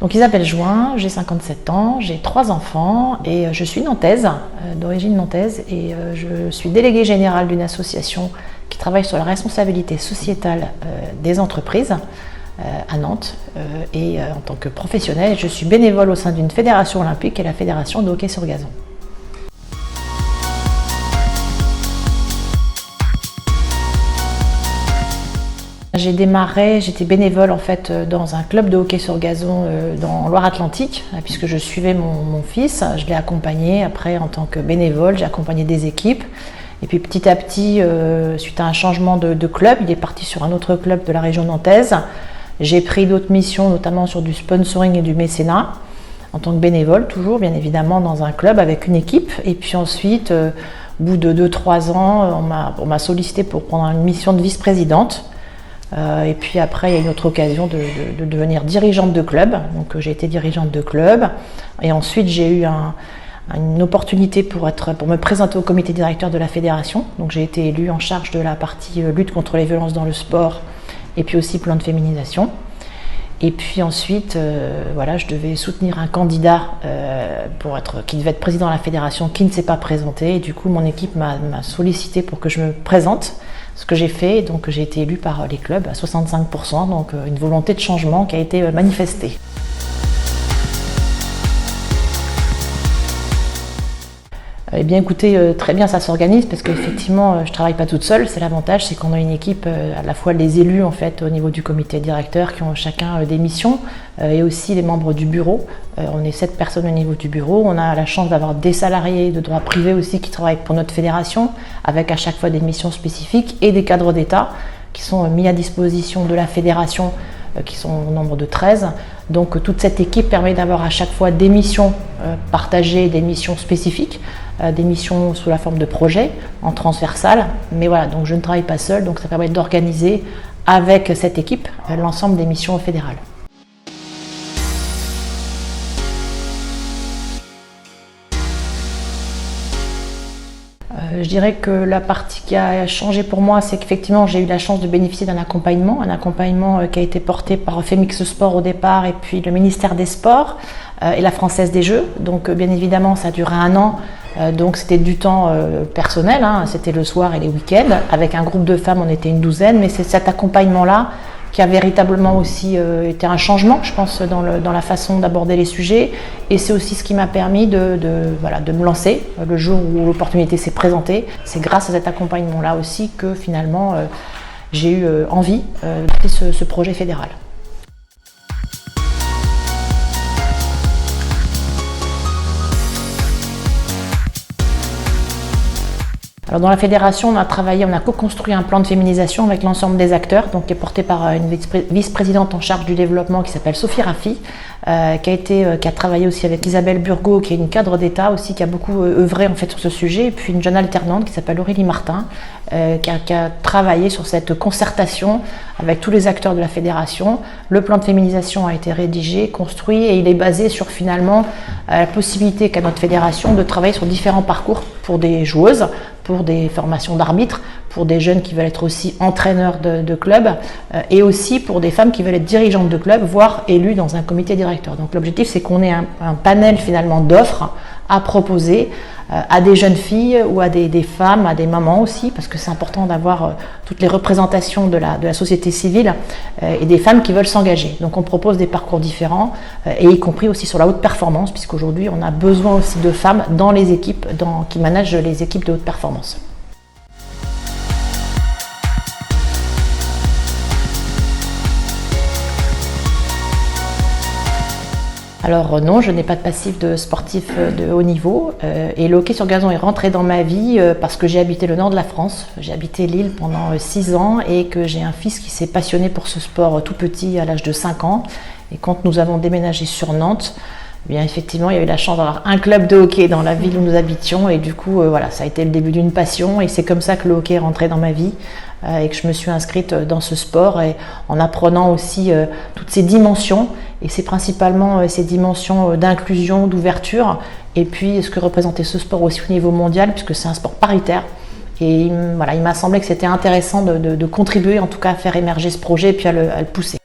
Donc Isabelle Join, j'ai 57 ans, j'ai 3 enfants et je suis nantaise, d'origine nantaise, et je suis déléguée générale d'une association qui travaille sur la responsabilité sociétale des entreprises à Nantes, et en tant que professionnelle, je suis bénévole au sein d'une fédération olympique et la fédération de hockey sur gazon. J'ai démarré, j'étais bénévole en fait dans un club de hockey sur gazon dans Loire-Atlantique, puisque je suivais mon fils, je l'ai accompagné. Après, en tant que bénévole, j'ai accompagné des équipes. Et puis petit à petit, suite à un changement de club, il est parti sur un autre club de la région nantaise. J'ai pris d'autres missions, notamment sur du sponsoring et du mécénat, en tant que bénévole, toujours bien évidemment dans un club avec une équipe. Et puis ensuite, au bout de 2-3 ans, on m'a sollicité pour prendre une mission de vice-présidente. Et puis après, il y a une autre occasion de devenir dirigeante de club. Donc j'ai été dirigeante de club. Et ensuite, j'ai eu une opportunité pour me présenter au comité directeur de la fédération. Donc j'ai été élue en charge de la partie lutte contre les violences dans le sport et puis aussi plan de féminisation. Et puis ensuite, je devais soutenir un candidat qui devait être président de la fédération, qui ne s'est pas présenté. Et du coup, mon équipe m'a sollicité pour que je me présente. Ce que j'ai fait, donc j'ai été élue par les clubs à 65%, donc une volonté de changement qui a été manifestée. Eh bien écoutez, très bien, ça s'organise parce qu'effectivement, je ne travaille pas toute seule. C'est l'avantage, c'est qu'on a une équipe, à la fois les élus en fait au niveau du comité directeur qui ont chacun des missions, et aussi les membres du bureau. On est 7 personnes au niveau du bureau. On a la chance d'avoir des salariés de droit privé aussi qui travaillent pour notre fédération, avec à chaque fois des missions spécifiques, et des cadres d'État qui sont mis à disposition de la fédération, qui sont au nombre de 13. Donc toute cette équipe permet d'avoir à chaque fois des missions partagées, des missions spécifiques, des missions sous la forme de projets en transversal. Mais voilà, donc je ne travaille pas seule, donc ça permet d'organiser avec cette équipe l'ensemble des missions fédérales. Je dirais que la partie qui a changé pour moi, c'est qu'effectivement j'ai eu la chance de bénéficier d'un accompagnement qui a été porté par Femix Sport au départ, et puis le ministère des Sports et la Française des Jeux. Donc bien évidemment ça a duré 1 an, donc c'était du temps personnel, c'était le soir et les week-ends. Avec un groupe de femmes, on était une 12aine, mais c'est cet accompagnement-là qui a véritablement aussi été un changement, je pense, dans la façon d'aborder les sujets. Et c'est aussi ce qui m'a permis de me lancer le jour où l'opportunité s'est présentée. C'est grâce à cet accompagnement-là aussi que finalement j'ai eu envie de faire ce projet fédéral. Alors dans la fédération, on a co-construit un plan de féminisation avec l'ensemble des acteurs, donc qui est porté par une vice-présidente en charge du développement qui s'appelle Sophie Raffi, qui a travaillé aussi avec Isabelle Burgot, qui est une cadre d'État aussi, qui a beaucoup œuvré en fait sur ce sujet, et puis une jeune alternante qui s'appelle Aurélie Martin, qui a travaillé sur cette concertation avec tous les acteurs de la fédération. Le plan de féminisation a été rédigé, construit, et il est basé sur finalement la possibilité qu'a notre fédération de travailler sur différents parcours pour des joueuses, pour des formations d'arbitres, pour des jeunes qui veulent être aussi entraîneurs de clubs, et aussi pour des femmes qui veulent être dirigeantes de clubs, voire élues dans un comité directeur. Donc l'objectif, c'est qu'on ait un panel finalement d'offres à proposer à des jeunes filles ou à des femmes, à des mamans aussi, parce que c'est important d'avoir toutes les représentations de la société civile et des femmes qui veulent s'engager. Donc on propose des parcours différents, et y compris aussi sur la haute performance, puisqu'aujourd'hui on a besoin aussi de femmes dans les équipes qui managent les équipes de haute performance. Alors non, je n'ai pas de passif de sportif de haut niveau, et le hockey sur gazon est rentré dans ma vie parce que j'ai habité le nord de la France. J'ai habité Lille pendant 6 ans, et que j'ai un fils qui s'est passionné pour ce sport tout petit à l'âge de 5 ans. Et quand nous avons déménagé sur Nantes, eh bien effectivement il y a eu la chance d'avoir un club de hockey dans la ville où nous habitions, et du coup ça a été le début d'une passion, et c'est comme ça que le hockey est rentré dans ma vie. Et que je me suis inscrite dans ce sport, et en apprenant aussi toutes ces dimensions, et c'est principalement ces dimensions d'inclusion, d'ouverture, et puis ce que représentait ce sport aussi au niveau mondial, puisque c'est un sport paritaire. Et il m'a semblé que c'était intéressant de contribuer en tout cas à faire émerger ce projet et puis à le pousser.